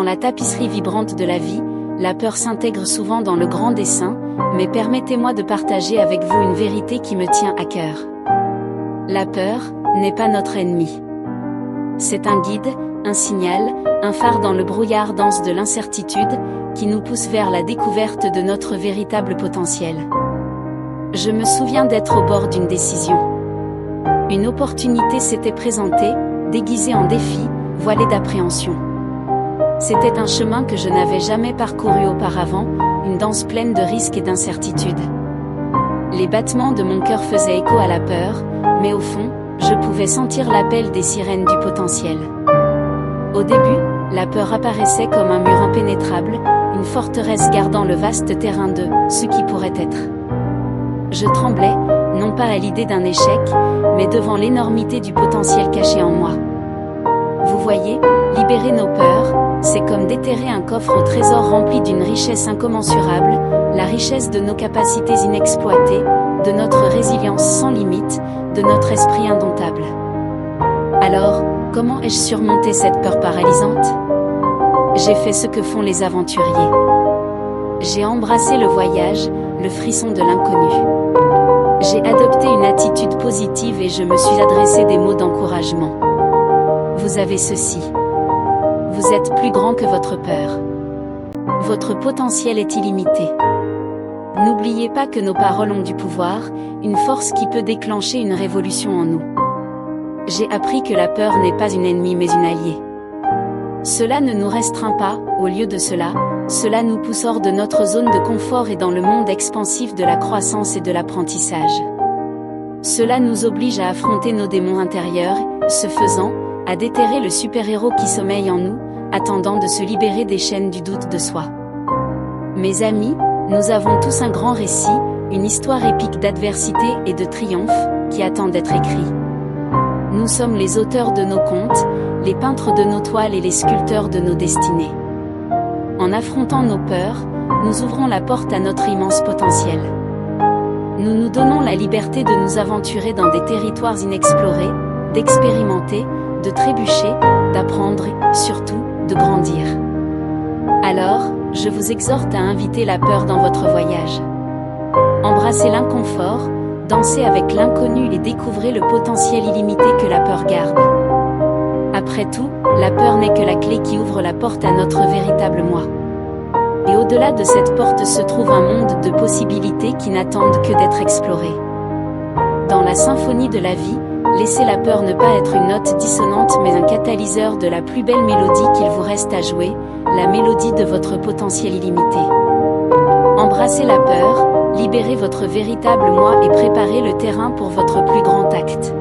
la tapisserie vibrante de la vie, la peur s'intègre souvent dans le grand dessin, mais permettez-moi de partager avec vous une vérité qui me tient à cœur. La peur n'est pas notre ennemi. C'est un guide, un signal, un phare dans le brouillard dense de l'incertitude, qui nous pousse vers la découverte de notre véritable potentiel. Je me souviens d'être au bord d'une décision. Une opportunité s'était présentée, déguisée en défi, voilée d'appréhension. C'était un chemin que je n'avais jamais parcouru auparavant, une danse pleine de risques et d'incertitudes. Les battements de mon cœur faisaient écho à la peur, mais au fond, je pouvais sentir l'appel des sirènes du potentiel. Au début, la peur apparaissait comme un mur impénétrable, une forteresse gardant le vaste terrain de ce qui pourrait être. Je tremblais, non pas à l'idée d'un échec, mais devant l'énormité du potentiel caché en moi. Vous voyez, libérer nos peurs, c'est comme déterrer un coffre au trésor rempli d'une richesse incommensurable, la richesse de nos capacités inexploitées, de notre résilience sans limite, de notre esprit indomptable. Alors, comment ai-je surmonté cette peur paralysante? J'ai fait ce que font les aventuriers. J'ai embrassé le voyage, le frisson de l'inconnu. J'ai adopté une attitude positive et je me suis adressé des mots d'encouragement. Vous avez ceci. Vous êtes plus grand que votre peur. Votre potentiel est illimité. N'oubliez pas que nos paroles ont du pouvoir, une force qui peut déclencher une révolution en nous. J'ai appris que la peur n'est pas une ennemie mais une alliée. Cela ne nous restreint pas, au lieu de cela, cela nous pousse hors de notre zone de confort et dans le monde expansif de la croissance et de l'apprentissage. Cela nous oblige à affronter nos démons intérieurs, ce faisant, à déterrer le super-héros qui sommeille en nous, attendant de se libérer des chaînes du doute de soi. Mes amis, nous avons tous un grand récit, une histoire épique d'adversité et de triomphe, qui attend d'être écrit. Nous sommes les auteurs de nos contes, les peintres de nos toiles et les sculpteurs de nos destinées. En affrontant nos peurs, nous ouvrons la porte à notre immense potentiel. Nous nous donnons la liberté de nous aventurer dans des territoires inexplorés, d'expérimenter, de trébucher, d'apprendre et, surtout, de grandir. Alors, je vous exhorte à inviter la peur dans votre voyage. Embrassez l'inconfort, dansez avec l'inconnu et découvrez le potentiel illimité que la peur garde. Après tout, la peur n'est que la clé qui ouvre la porte à notre véritable moi. Et au-delà de cette porte se trouve un monde de possibilités qui n'attendent que d'être explorées. Dans la symphonie de la vie, laissez la peur ne pas être une note dissonante mais un catalyseur de la plus belle mélodie qu'il vous reste à jouer, la mélodie de votre potentiel illimité. Embrassez la peur, libérez votre véritable moi et préparez le terrain pour votre plus grand acte.